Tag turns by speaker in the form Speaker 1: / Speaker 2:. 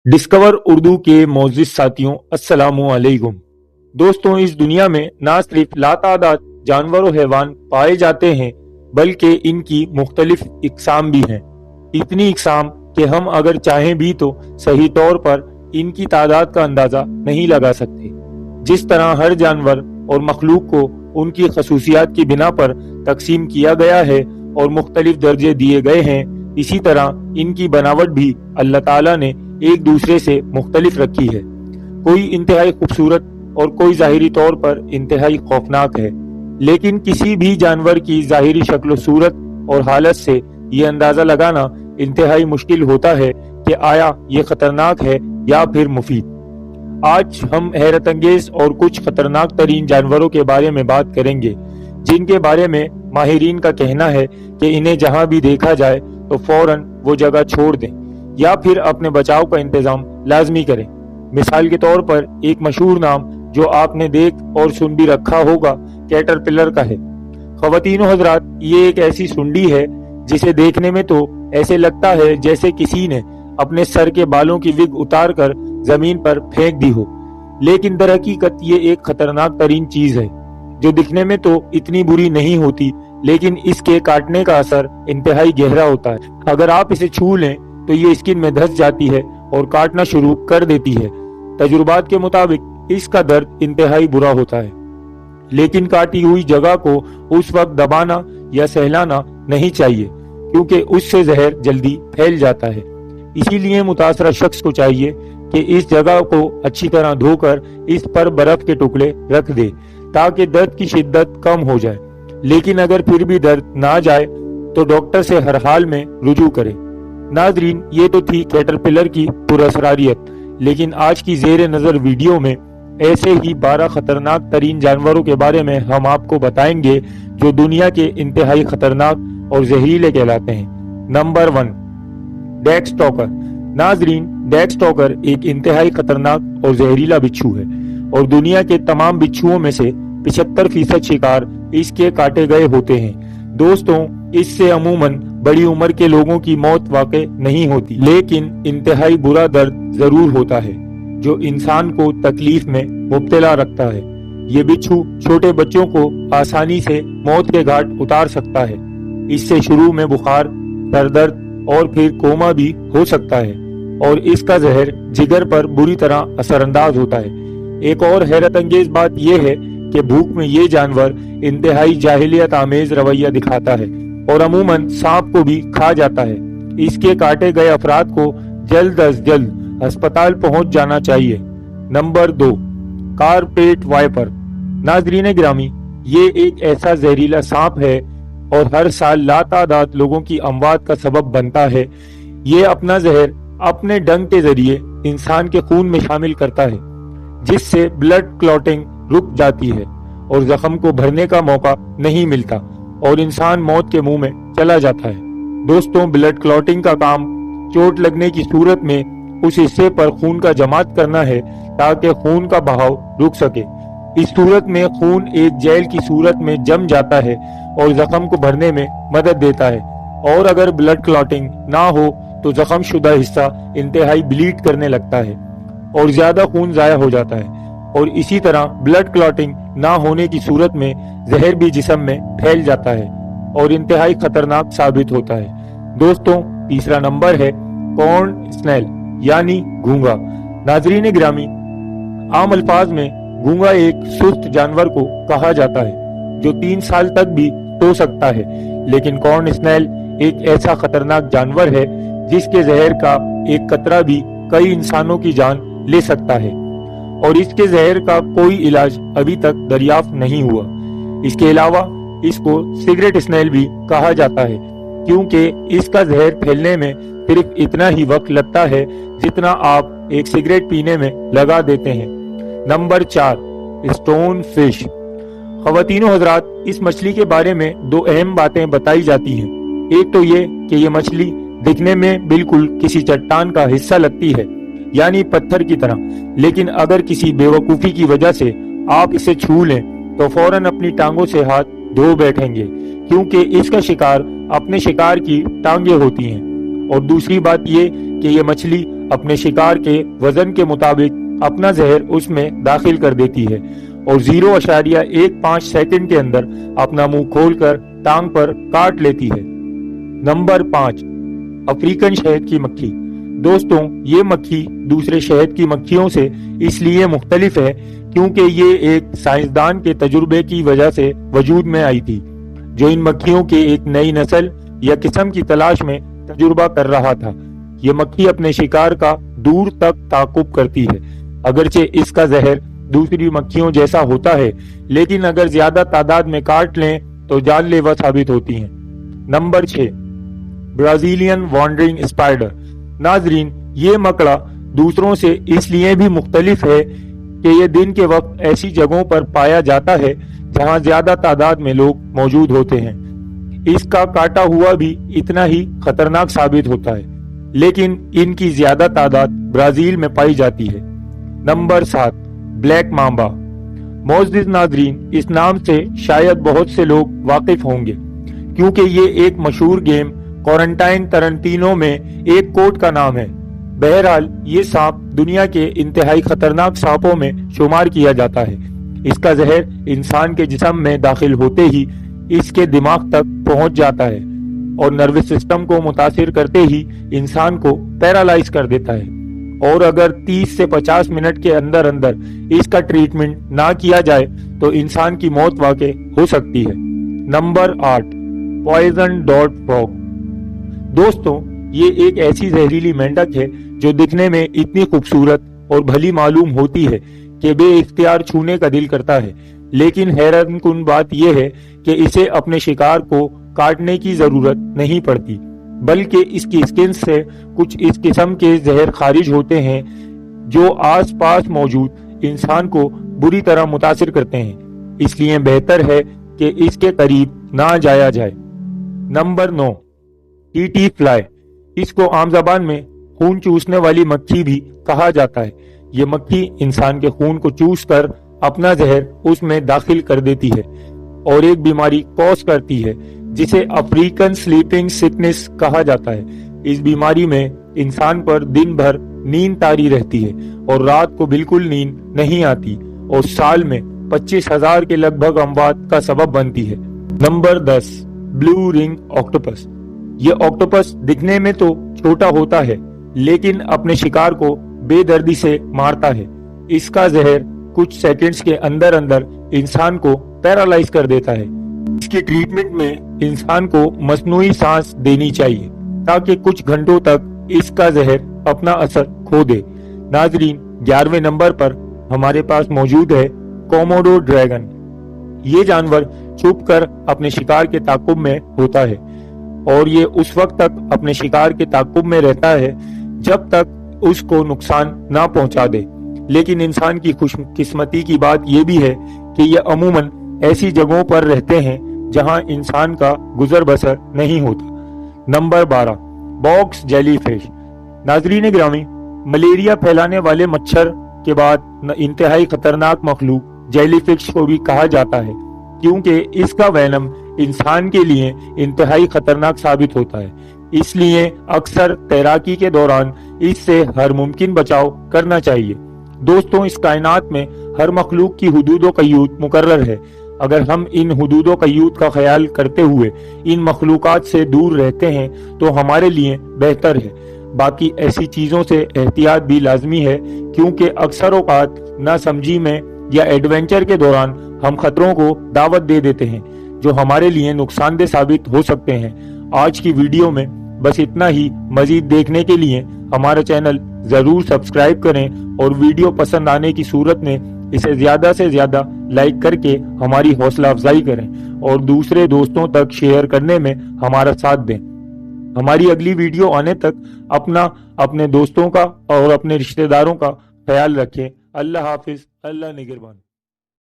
Speaker 1: Discover Urdu के मोअज़्ज़िज़ साथियों, अस्सलामु अलैकुम। दोस्तों, इस दुनिया में ना सिर्फ लातादाद जानवर और हैवान पाए जाते हैं बल्कि इनकी मुख्तलिफ इकसाम भी हैं। इतनी इकसाम कि हम अगर चाहें भी तो सही तौर पर इनकी तादाद का अंदाजा नहीं लगा सकते। जिस तरह हर जानवर और मखलूक को उनकी खसूसियात की बिना पर तकसीम किया गया है और मुख्तलिफ दर्जे दिए गए हैं, इसी तरह इनकी बनावट भी अल्लाह ताला ने एक दूसरे से मुख्तलिफ रखी है। कोई इंतहाई खूबसूरत और कोई ज़ाहिरी तौर पर इंतहाई खौफनाक है, लेकिन किसी भी जानवर की ज़ाहिरी शक्ल सूरत और हालत से ये अंदाज़ा लगाना इंतहाई मुश्किल होता है कि आया ये खतरनाक है या फिर मुफीद। आज हम हैरत अंगेज और कुछ खतरनाक तरीन जानवरों के बारे में बात करेंगे, जिनके बारे में माहिरीन का कहना है कि इन्हें जहां भी देखा जाए तो फौरन वो जगह छोड़ दें या फिर अपने बचाव का इंतजाम लाजमी करें। मिसाल के तौर पर एक मशहूर नाम जो आपने देख और सुन भी रखा होगा, कैटरपिलर का है। ख़वातीनो हज़रात, ये एक ऐसी सुंडी है जिसे देखने में तो ऐसे लगता है जैसे किसी ने अपने सर के बालों की विग उतार कर जमीन पर फेंक दी हो, लेकिन दर हकीकत ये एक खतरनाक तरीन चीज है जो दिखने में तो इतनी बुरी नहीं होती, लेकिन इसके काटने का असर इंतहाई गहरा होता है। अगर आप इसे छू लें तो ये स्किन में धंस जाती है और काटना शुरू कर देती है। तजुर्बात के मुताबिक इसका दर्द इंतहाई बुरा होता है, लेकिन काटी हुई जगह को उस वक्त दबाना या सहलाना नहीं चाहिए, क्योंकि उससे जहर जल्दी फैल जाता है। इसीलिए मुतासरा शख्स को चाहिए कि इस जगह को अच्छी तरह धोकर इस पर बर्फ के टुकड़े रख दे ताकि दर्द की शिद्दत कम हो जाए। लेकिन अगर फिर भी दर्द ना जाए तो डॉक्टर से हर हाल में रुजू करें। नाजरीन, ये तो थी कैटरपिलर की पुरअसरारियत, लेकिन आज की जेर नजर वीडियो में ऐसे ही 12 खतरनाक तरीन जानवरों के बारे में हम आपको बताएंगे जो दुनिया के इंतहाई खतरनाक और जहरीले कहलाते हैं। Number 1, death stalker. नाजरीन, डेथ स्टॉकर एक इंतहाई खतरनाक और जहरीला बिच्छू है और दुनिया के तमाम बिच्छुओं में से 75% शिकार इसके काटे गए होते हैं। दोस्तों, इससे अमूमन बड़ी उम्र के लोगों की मौत वाक़ई नहीं होती, लेकिन इंतहाई बुरा दर्द जरूर होता है जो इंसान को तकलीफ में मुब्तला रखता है। ये बिच्छू छोटे बच्चों को आसानी से मौत के घाट उतार सकता है। इससे शुरू में बुखार, सर दर्द और फिर कोमा भी हो सकता है और इसका जहर जिगर पर बुरी तरह असरअंदाज होता है। एक और हैरत अंगेज बात यह है कि भूख में ये जानवर इंतहाई जाहिलियत आमेज रवैया दिखाता है और अमूमन सांप को भी खा जाता है। इसके काटे गए अफराद को जल्द अज जल्द अस्पताल पहुंच जाना चाहिए। Number 2, carpet viper. नाजरीन गिरामी, ये एक ऐसा जहरीला सांप है और हर साल लातादाद लोगों की अमवात का सबब बनता है। ये अपना जहर अपने डंक के जरिए इंसान के खून में शामिल करता है, जिससे ब्लड क्लॉटिंग रुक जाती है और जख्म को भरने का मौका नहीं मिलता और इंसान मौत के मुंह में चला जाता है। दोस्तों, ब्लड क्लॉटिंग का काम चोट लगने की सूरत में उस हिस्से पर खून का जमात करना है ताकि खून का बहाव रुक सके। इस सूरत में खून एक जेल की सूरत में जम जाता है और जख्म को भरने में मदद देता है, और अगर ब्लड क्लॉटिंग ना हो तो जख्म शुदा हिस्सा इंतहाई ब्लीड करने लगता है और ज्यादा खून जाया हो जाता है। और इसी तरह ब्लड क्लॉटिंग ना होने की सूरत में जहर भी जिस्म में फैल जाता है और इंतहाई खतरनाक साबित होता है। दोस्तों, तीसरा नंबर है कॉर्न स्नेल यानी घूंगा। नाजरीन गिरामी, आम अल्फाज में घूंगा एक सुस्त जानवर को कहा जाता है जो 3 साल तक भी सो सकता है, लेकिन कॉर्न स्नेल एक ऐसा खतरनाक जानवर है जिसके जहर का एक कतरा भी कई इंसानों की जान ले सकता है और इसके जहर का कोई इलाज अभी तक दरियाफ्त नहीं हुआ। इसके अलावा इसको सिगरेट स्नेल भी कहा जाता है, क्योंकि इसका जहर फैलने में सिर्फ इतना ही वक्त लगता है जितना आप एक सिगरेट पीने में लगा देते हैं। Number 4, stone fish. ख़वातीनो हज़रात, इस मछली के बारे में 2 अहम बातें बताई जाती हैं। एक तो ये कि ये मछली दिखने में बिल्कुल किसी चट्टान का हिस्सा लगती है, यानी पत्थर की तरह, लेकिन अगर किसी बेवकूफ़ी की वजह से आप इसे छू लें तो फौरन अपनी टांगों से हाथ धो बैठेंगे, क्योंकि इसका शिकार अपने शिकार की टांगे होती हैं। और दूसरी बात ये कि ये मछली अपने शिकार के वजन के मुताबिक अपना जहर उसमें दाखिल कर देती है और 0.15 सेकंड के अंदर अपना मुंह खोलकर टांग पर काट लेती है। नंबर 5, अफ्रीकन शहद की मक्खी। दोस्तों, ये मक्खी दूसरे शहद की मक्खियों से इसलिए मुख्तलिफ है क्योंकि ये एक साइंसदान के तजुर्बे की वजह से वजूद में आई थी, जो इन मक्खियों के एक नई नस्ल या किस्म की तलाश में तजुर्बा कर रहा था। ये मक्खी अपने शिकार का दूर तक ताकुब करती है। अगरचे इसका जहर दूसरी मक्खियों जैसा होता है, लेकिन अगर ज्यादा तादाद में काट लें तो जानलेवा साबित होती हैं। Number 6, Brazilian wandering spider. नाजरीन, ये मकड़ा दूसरों से इसलिए भी मुख्तलिफ है कि ये दिन के वक्त ऐसी जगहों पर पाया जाता है जहां ज्यादा तादाद में लोग मौजूद होते हैं। इसका काटा हुआ भी इतना ही खतरनाक साबित होता है, लेकिन इनकी ज्यादा तादाद ब्राजील में पाई जाती है। Number 7, black Mamba. मोअज़्ज़िज़ नाज़रीन, इस नाम से शायद बहुत से लोग वाकिफ होंगे क्योंकि ये एक मशहूर गेम क्वारंटाइन टरंटीनो में एक कोड का नाम है। बहरहाल ये सांप दुनिया के इंतहाई खतरनाक सांपों में शुमार किया जाता है। इसका जहर इंसान के जिस्म में दाखिल होते ही इसके दिमाग तक पहुंच जाता है और नर्वस सिस्टम को मुतासिर करते ही इंसान को पैरालाइज कर देता है, और अगर 30 से 50 मिनट के अंदर अंदर इसका ट्रीटमेंट ना किया जाए तो इंसान की मौत वाक़ई हो सकती है। नंबर 8, पॉइजन डॉट फ्रॉग। दोस्तों, ये एक ऐसी जहरीली मेंढक है जो दिखने में इतनी खूबसूरत और भली मालूम होती है कि बेइख्तियार छूने का दिल करता है, लेकिन हैरानकुन बात यह है कि इसे अपने शिकार को काटने की जरूरत नहीं पड़ती, बल्कि इसकी स्किन से कुछ इस किस्म के जहर खारिज होते हैं जो आस पास मौजूद इंसान को बुरी तरह मुतासिर करते हैं। इसलिए बेहतर है कि इसके करीब ना जाया जाए। Number 9, TT fly. इसको आम ज़बान में खून चूसने वाली मक्खी भी कहा जाता है। ये मक्खी इंसान के खून को चूस कर अपना जहर उसमें दाखिल कर देती है और एक बीमारी कॉज करती है जिसे अफ्रीकन स्लीपिंग सिकनेस कहा जाता है। इस बीमारी में इंसान पर दिन भर नींद तारी रहती है और रात को बिल्कुल नींद नहीं आती और साल में 25,000 के लगभग अमवात का सबब बनती है। Number 10, blue ring octopus. ये ऑक्टोपस दिखने में तो छोटा होता है, लेकिन अपने शिकार को बेदर्दी से मारता है। इसका जहर कुछ सेकंड्स के अंदर अंदर इंसान को पैरालाइज कर देता है। इसके ट्रीटमेंट में इंसान को मसनूई सांस देनी चाहिए ताकि कुछ घंटों तक इसका जहर अपना असर खो दे। नाजरीन, 11वें नंबर पर हमारे पास मौजूद है कोमोडो ड्रैगन। ये जानवर छुपकर अपने शिकार के ताकुब में होता है और ये उस वक्त तक अपने शिकार के ताकुब में रहता है जब तक उसको नुकसान ना पहुंचा दे। लेकिन इंसान की खुशकिस्मती की बात यह भी है कि ये अमूमन ऐसी जगहों पर रहते हैं जहां इंसान का गुजर बसर नहीं होता। Number 12, box jellyfish. नाजरीन ग्रामी, मलेरिया फैलाने वाले मच्छर के बाद इंतहाई खतरनाक मखलूक जेलीफिश को भी कहा जाता है क्योंकि इसका वेनम इंसान के लिए इंतहाई खतरनाक साबित होता है। इसलिए अक्सर तैराकी के दौरान इससे हर मुमकिन बचाव करना चाहिए। दोस्तों, इस कायनात में हर मखलूक की हुदूद व क़यूद मुकर्रर है। अगर हम इन हुदूद व क़यूद का ख्याल करते हुए इन मखलूकात से दूर रहते हैं तो हमारे लिए बेहतर है। बाकी ऐसी चीज़ों से एहतियात भी लाजमी है क्योंकि अक्सर औक़ात नासमझी में या एडवेंचर के दौरान हम खतरों को दावत दे देते हैं जो हमारे लिए नुकसानदेह साबित हो सकते हैं। आज की वीडियो में बस इतना ही। मजीद देखने के लिए हमारा चैनल जरूर सब्सक्राइब करें और वीडियो पसंद आने की सूरत में इसे ज्यादा से ज्यादा लाइक करके हमारी हौसला अफजाई करें और दूसरे दोस्तों तक शेयर करने में हमारा साथ दें। हमारी अगली वीडियो आने तक अपने दोस्तों का और अपने रिश्तेदारों का ख्याल रखें। अल्लाह हाफिज, अल्लाह निगहबान।